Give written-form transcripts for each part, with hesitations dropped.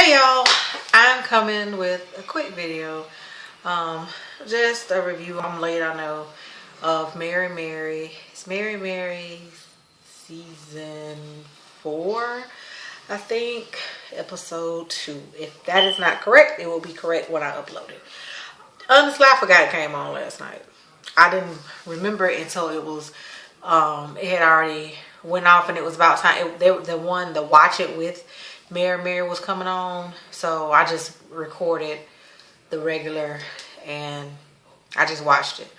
Hey y'all, I'm coming with a quick video, just a review. I'm late, I know, of Mary Mary. It's Mary Mary season 4, I think, episode 2. If that is not correct, it will be correct when I upload it. Honestly, I forgot it came on last night. I didn't remember it until it was, it had already went off and it was about time. The Watch It With Mary Mary was coming on, so I just recorded the regular and I just watched it.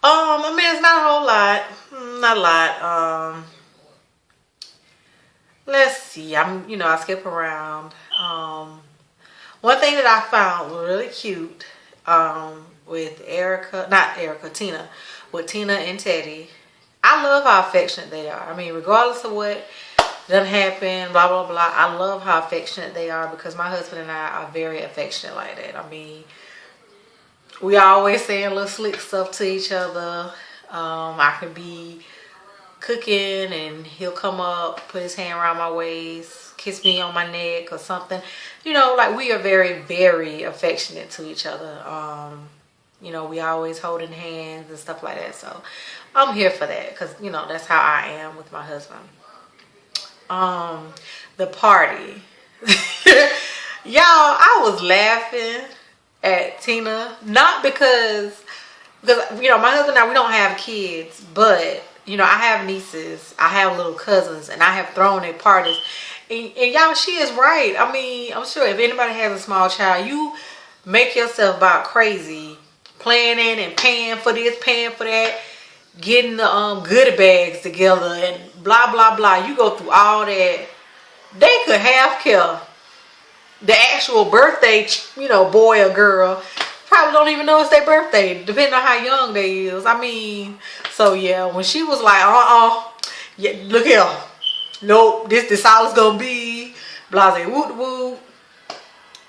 I mean, it's not a whole lot, not a lot. Let's see. I skip around. One thing that I found really cute, with Tina, with Tina and Teddy. I love how affectionate they are. I mean, regardless of what doesn't happen, blah blah blah, I love how affectionate they are because my husband and I are very affectionate like that. I mean, we always saying little slick stuff to each other. I can be cooking and he'll come up, put his hand around my waist, kiss me on my neck or something. Like we are very, very affectionate to each other. We always holding hands and stuff like that. So I'm here for that because, that's how I am with my husband. The party. Y'all, I was laughing at Tina, not because my husband and I, we don't have kids, but I have nieces, I have little cousins, and I have thrown at parties. And y'all, she is right. I mean, I'm sure if anybody has a small child, you make yourself about crazy planning and paying for this, paying for that, getting the goodie bags together and blah blah blah. You go through all that. They could have kept the actual birthday, boy or girl. Probably don't even know it's their birthday, depending on how young they is. I mean, so yeah, when she was like, yeah, look here, nope, this all it's gonna be, blase woot woot.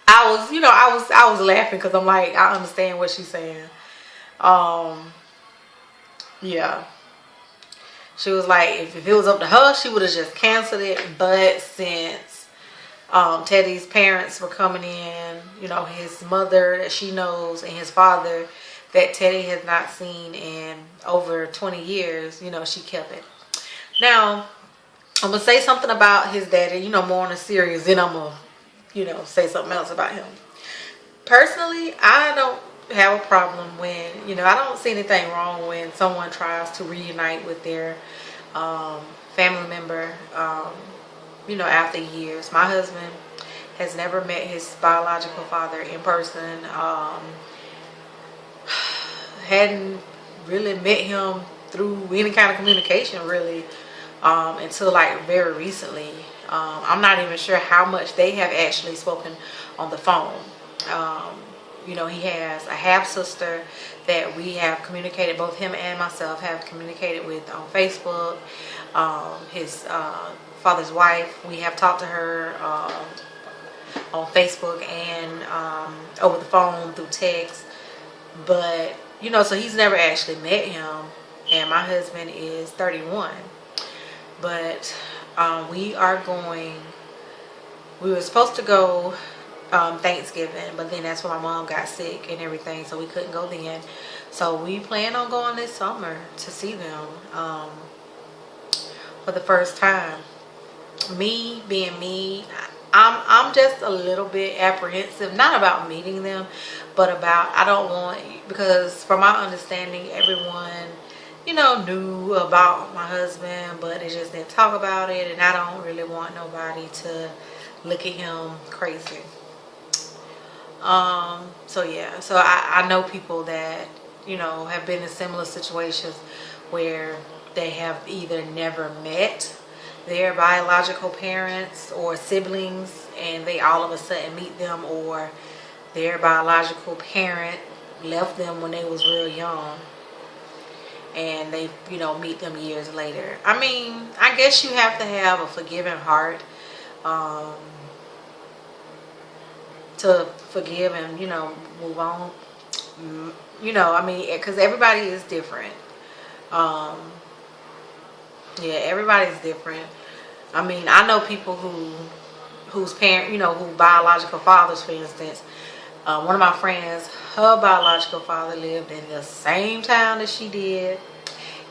I was laughing because I'm like, I understand what she's saying. Yeah. She was like, if it was up to her, she would have just canceled it. But since Teddy's parents were coming in, his mother that she knows and his father that Teddy has not seen in over 20 years, she kept it. Now, I'm going to say something about his daddy, more on a serious, then I'm going to, say something else about him. Personally, I don't have a problem when, I don't see anything wrong when someone tries to reunite with their family member, after years. My husband has never met his biological father in person. Hadn't really met him through any kind of communication really until like very recently. I'm not even sure how much they have actually spoken on the phone. He has a half sister that we have communicated, both him and myself have communicated with on Facebook. His father's wife, we have talked to her on Facebook and over the phone through text. But, so he's never actually met him. And my husband is 31. But we were supposed to go Thanksgiving, but then that's when my mom got sick and everything, so we couldn't go then. So we plan on going this summer to see them for the first time. Me being me, I'm just a little bit apprehensive, not about meeting them, but about I don't want, because from my understanding, everyone knew about my husband, but they just didn't talk about it, and I don't really want nobody to look at him crazy. So yeah, so I know people that, have been in similar situations where they have either never met their biological parents or siblings and they all of a sudden meet them, or their biological parent left them when they was real young and they, meet them years later. I mean, I guess you have to have a forgiving heart, to forgive and move on. I mean, because everybody is different. Yeah, everybody's different. I mean, I know people whose parent, who biological fathers, for instance. One of my friends, her biological father lived in the same town that she did.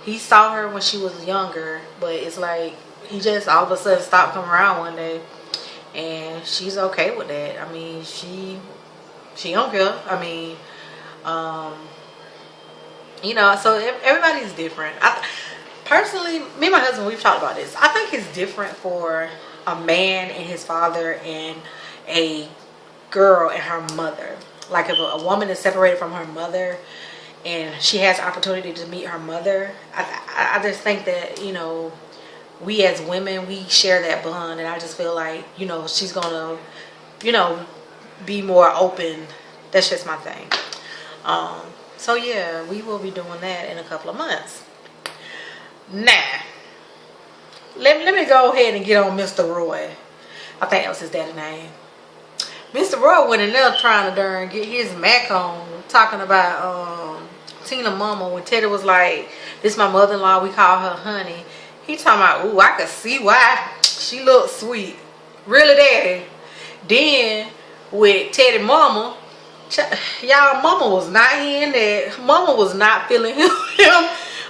He saw her when she was younger, but it's like he just all of a sudden stopped coming around one day, and she's okay with that. I mean, she don't care. I mean, so everybody's different. Personally, me and my husband, we've talked about this. I think it's different for a man and his father and a girl and her mother. Like if a woman is separated from her mother and she has opportunity to meet her mother, I just think that, we as women, we share that bond, and I just feel like, she's gonna, be more open. That's just my thing. So yeah, we will be doing that in a couple of months. Now, let me go ahead and get on Mr. Roy. I think that was his daddy's name. Mr. Roy went in there trying to darn get his Mac on, talking about Tina mama when Teddy was like, this my mother-in-law, we call her honey. He talking about, ooh, I could see why she looked sweet. Really, daddy? Then with Teddy mama, y'all, mama was not hearing that. Mama was not feeling him.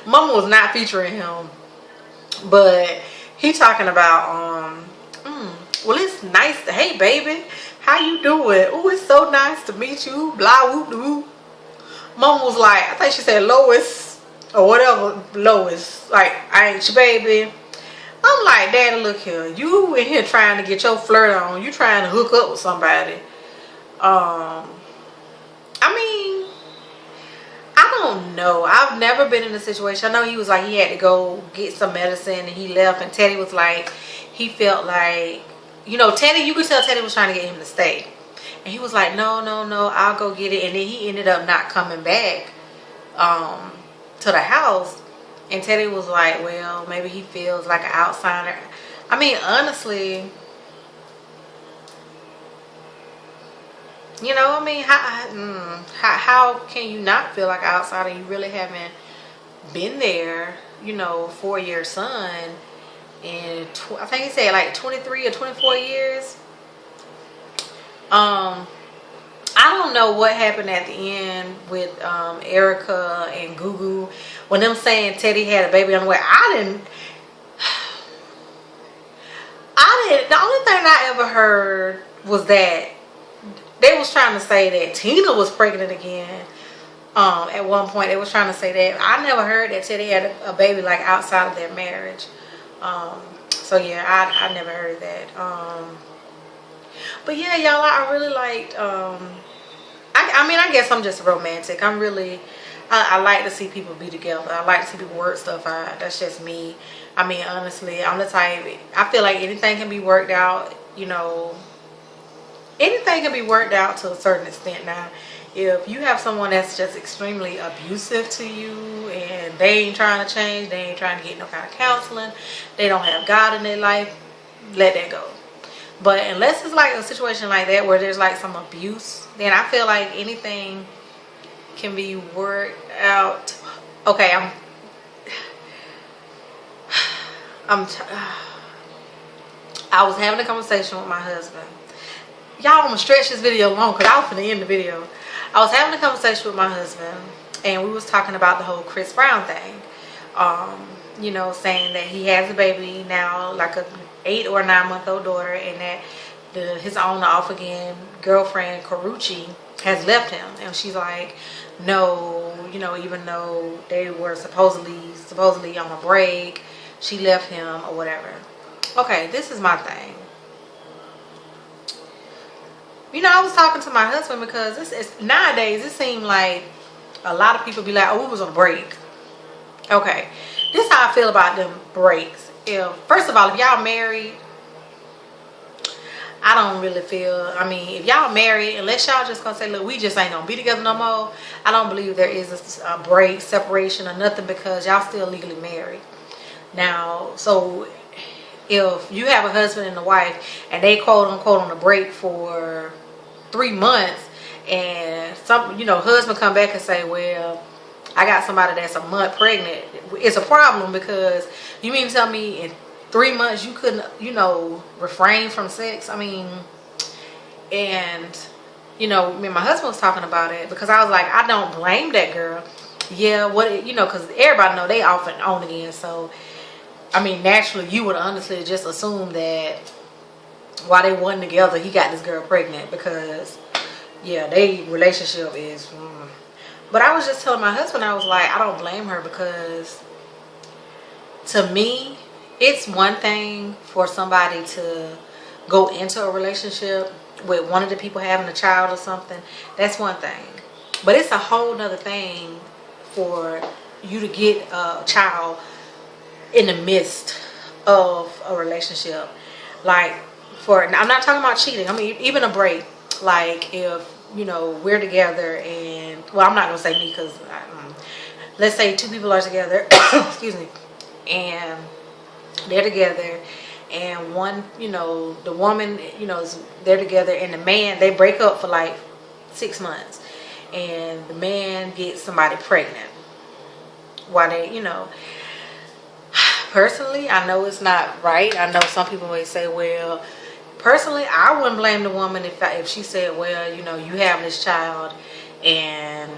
Mama was not featuring him. But he talking about, well, it's nice. Hey, baby, how you doing? Oh, it's so nice to meet you. Blah, whoop, whoop. Mama was like, I think she said Lois or whatever. Lois, like, I ain't your baby. I'm like, Daddy, look here. You in here trying to get your flirt on. You trying to hook up with somebody. I mean, I don't know. I've never been in a situation. I know he was like, he had to go get some medicine and he left. And Teddy was like, he felt like, Teddy, you could tell Teddy was trying to get him to stay. And he was like, no, I'll go get it. And then he ended up not coming back to the house. And Teddy was like, well, maybe he feels like an outsider. I mean, honestly, how can you not feel like an outsider? You really haven't been there, for your son in, I think he said like 23 or 24 years. I don't know what happened at the end with Erica and Gugu when them saying Teddy had a baby on the way. The only thing I ever heard was that they was trying to say that Tina was pregnant again. At one point they was trying to say that. I never heard that Teddy had a baby like outside of their marriage. So yeah, I never heard that. But yeah, y'all, I really liked, I mean, I guess I'm just romantic. I like to see people be together. I like to see people work stuff out. That's just me. I mean, honestly, I'm the type, I feel like anything can be worked out, anything can be worked out to a certain extent. Now, if you have someone that's just extremely abusive to you and they ain't trying to change, they ain't trying to get no kind of counseling, they don't have God in their life, let that go. But unless it's like a situation like that where there's like some abuse, then I feel like anything can be worked out. Okay, I was having a conversation with my husband. Y'all, I'm gonna stretch this video long because I was gonna end the video. I was having a conversation with my husband and we was talking about the whole Chris Brown thing. Saying that he has a baby now, like a 8 or 9 month old daughter, and that his on and off again girlfriend Karrueche has left him. And she's like, no, even though they were supposedly on a break, she left him or whatever. Okay, this is my thing. I was talking to my husband because nowadays it seems like a lot of people be like, oh, we was on a break. Okay, this is how I feel about them breaks. First of all, if y'all married, I don't really feel, if y'all married, unless y'all just gonna say, look, we just ain't gonna be together no more, I don't believe there is a break, separation or nothing, because y'all still legally married. Now, so if you have a husband and a wife and they quote unquote on a break for 3 months and husband come back and say, well, I got somebody that's a month pregnant, it's a problem, because you mean to tell me in 3 months you couldn't, you know, refrain from sex. I mean, and you know, me and my husband was talking about it because I was like, I don't blame that girl. Yeah, what, you know, because everybody know they off and on again. So I mean, naturally you would honestly just assume that while they wasn't together, he got this girl pregnant, because yeah, they relationship is But I was just telling my husband, I was like, I don't blame her, because to me, it's one thing for somebody to go into a relationship with one of the people having a child or something. That's one thing. But it's a whole nother thing for you to get a child in the midst of a relationship. Like, I'm not talking about cheating. I mean, even a break. Like, if, you know, we're together and, well, I'm not going to say me, because let's say two people are together, excuse me, and they're together, and one, you know, the woman, you know, they're together, and the man, they break up for like 6 months, and the man gets somebody pregnant while they, you know, personally, I know it's not right. I know some people may say, well, personally, I wouldn't blame the woman if she said, well, you know, you have this child and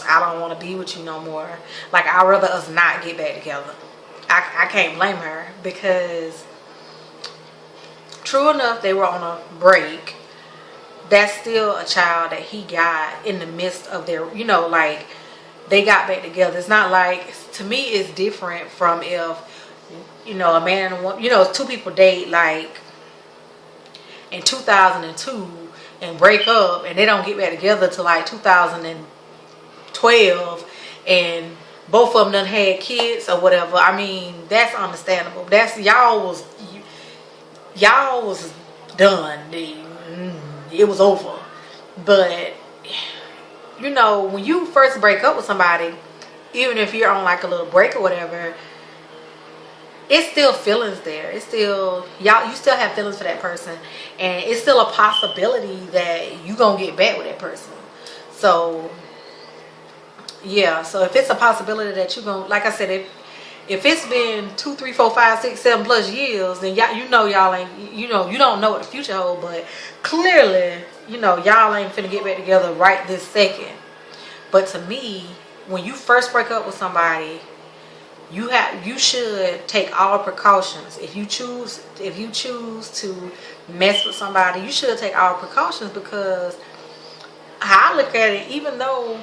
I don't want to be with you no more. Like, I'd rather us not get back together. I can't blame her, because true enough, they were on a break. That's still a child that he got in the midst of their, you know, like, they got back together. It's not like, to me, it's different from if, you know, a man and a woman, you know, two people date like in 2002 and break up, and they don't get back together till like 2012, and both of them done had kids or whatever. I mean, that's understandable. That's, y'all was done. It was over. But you know, when you first break up with somebody, even if you're on like a little break or whatever, it's still feelings there. It's still, you still have feelings for that person, and it's still a possibility that you gonna get back with that person. So yeah, so if it's a possibility that you gonna, like I said, if it's been 2, 3, 4, 5, 6, 7 plus years, then y'all, you know, y'all ain't, you know, you don't know what the future holds, but clearly, you know, y'all ain't finna get back together right this second. But to me, when you first break up with somebody, you should take all precautions. If you choose to mess with somebody, you should take all precautions, because how I look at it, even though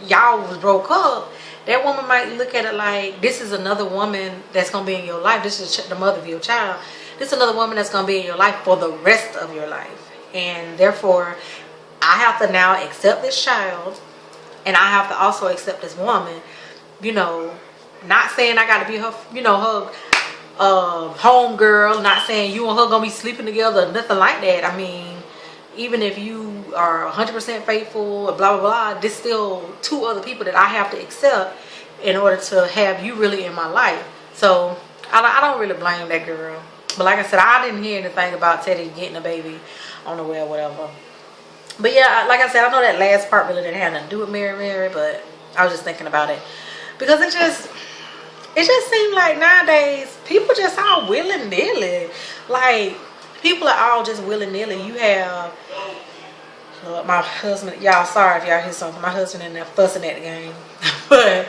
y'all was broke up, that woman might look at it like, this is another woman that's gonna be in your life. This is the mother of your child. This is another woman that's gonna be in your life for the rest of your life, and therefore I have to now accept this child, and I have to also accept this woman. You know, not saying I got to be her, you know, her home girl. Not saying you and her gonna be sleeping together, nothing like that. I mean, even if you are 100% faithful, blah blah blah, there's still two other people that I have to accept in order to have you really in my life. So I don't really blame that girl. But like I said, I didn't hear anything about Teddy getting a baby on the way or whatever. But yeah, like I said, I know that last part really didn't have nothing to do with Mary, but I was just thinking about it, because it just seemed like nowadays people just all willy-nilly. Like, people are all just willy-nilly. You have my husband, y'all, sorry if y'all hear something, my husband in there fussing at the game. But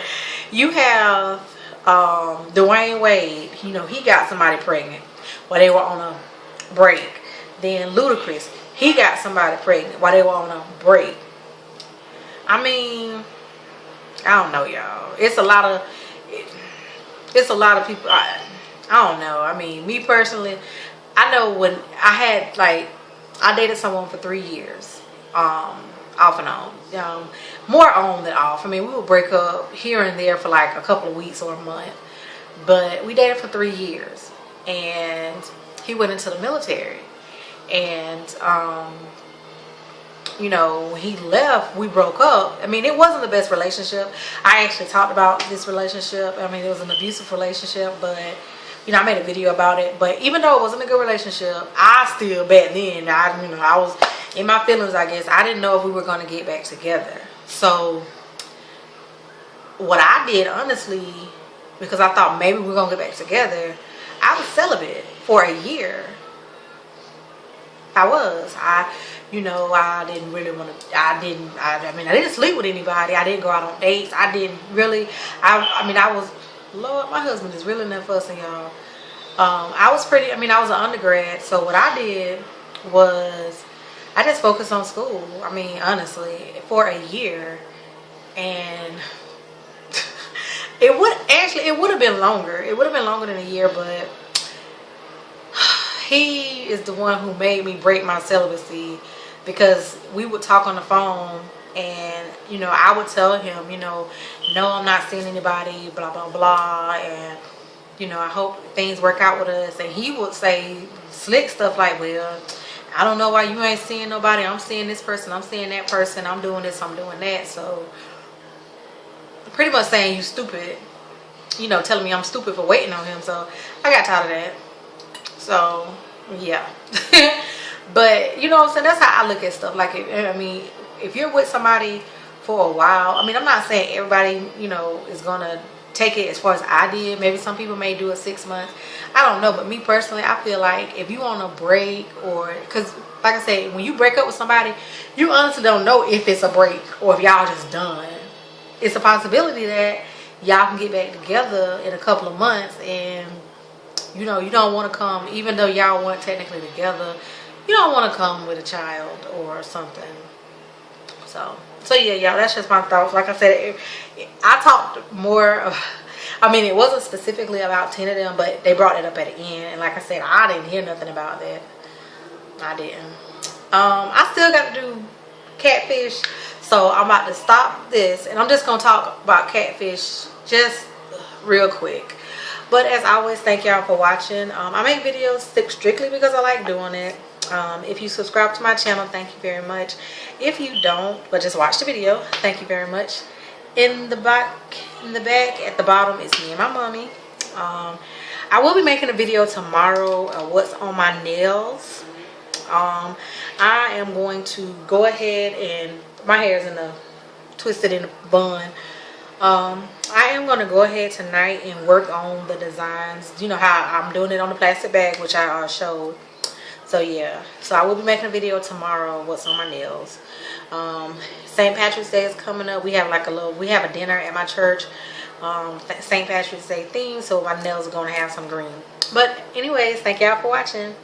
you have Dwayne Wade, you know, he got somebody pregnant while they were on a break. Then Ludacris, he got somebody pregnant while they were on a break. I mean, I don't know, y'all. It's a lot of people. I don't know. I mean, me personally, I know when I dated someone for 3 years, off and on, more on than off. I mean, we would break up here and there for like a couple of weeks or a month, but we dated for 3 years, and he went into the military. And you know, when he left, we broke up. I mean, it wasn't the best relationship. I actually talked about this relationship. I mean, it was an abusive relationship, but you know, I made a video about it. But even though it wasn't a good relationship, I still, back then, I was in my feelings, I guess. I didn't know if we were going to get back together. So what I did, honestly, because I thought maybe we're gonna get back together. I was celibate for a year. You know, I didn't really want to, I mean, I didn't sleep with anybody. I didn't go out on dates. I didn't really, I mean, I was, Lord, my husband is really not fussing, y'all. I was pretty, I mean, I was an undergrad. So what I did was, I just focused on school. I mean, honestly, for a year. And it would have been longer. It would have been longer than a year, but he is the one who made me break my celibacy, because we would talk on the phone and, you know, I would tell him, you know, no, I'm not seeing anybody, blah, blah, blah. And, you know, I hope things work out with us. And he would say slick stuff like, well, I don't know why you ain't seeing nobody. I'm seeing this person. I'm seeing that person. I'm doing this. I'm doing that. So pretty much saying you stupid, you know, telling me I'm stupid for waiting on him. So I got tired of that. So yeah. But you know what I'm saying, that's how I look at stuff. Like, I mean, if you're with somebody for a while, I mean, I'm not saying everybody, you know, is gonna take it as far as I did. Maybe some people may do it 6 months, I don't know. But me personally, I feel like if you on a break, or because like I said, when you break up with somebody, you honestly don't know if it's a break or if y'all just done. It's a possibility that y'all can get back together in a couple of months, and you know, you don't want to come, even though y'all weren't technically together, you don't want to come with a child or something. So yeah, y'all, that's just my thoughts. Like I said, I talked more of, I mean, it wasn't specifically about 10 of them, but they brought it up at the end. And like I said, I didn't hear nothing about that. I didn't. I still got to do catfish. So I'm about to stop this, and I'm just going to talk about catfish just real quick. But as always, thank y'all for watching. I make videos strictly because I like doing it. If you subscribe to my channel, thank you very much. If you don't, but just watch the video, thank you very much. In the back at the bottom is me and my mommy. I will be making a video tomorrow of what's on my nails. I am going to go ahead and, my hair is twisted in a bun. I am going to go ahead tonight and work on the designs. You know how I'm doing it on the plastic bag, which I showed. So yeah, so I will be making a video tomorrow of what's on my nails. St. Patrick's Day is coming up. We have like we have a dinner at my church, St. Patrick's Day theme, so my nails are going to have some green. But anyways, thank y'all for watching.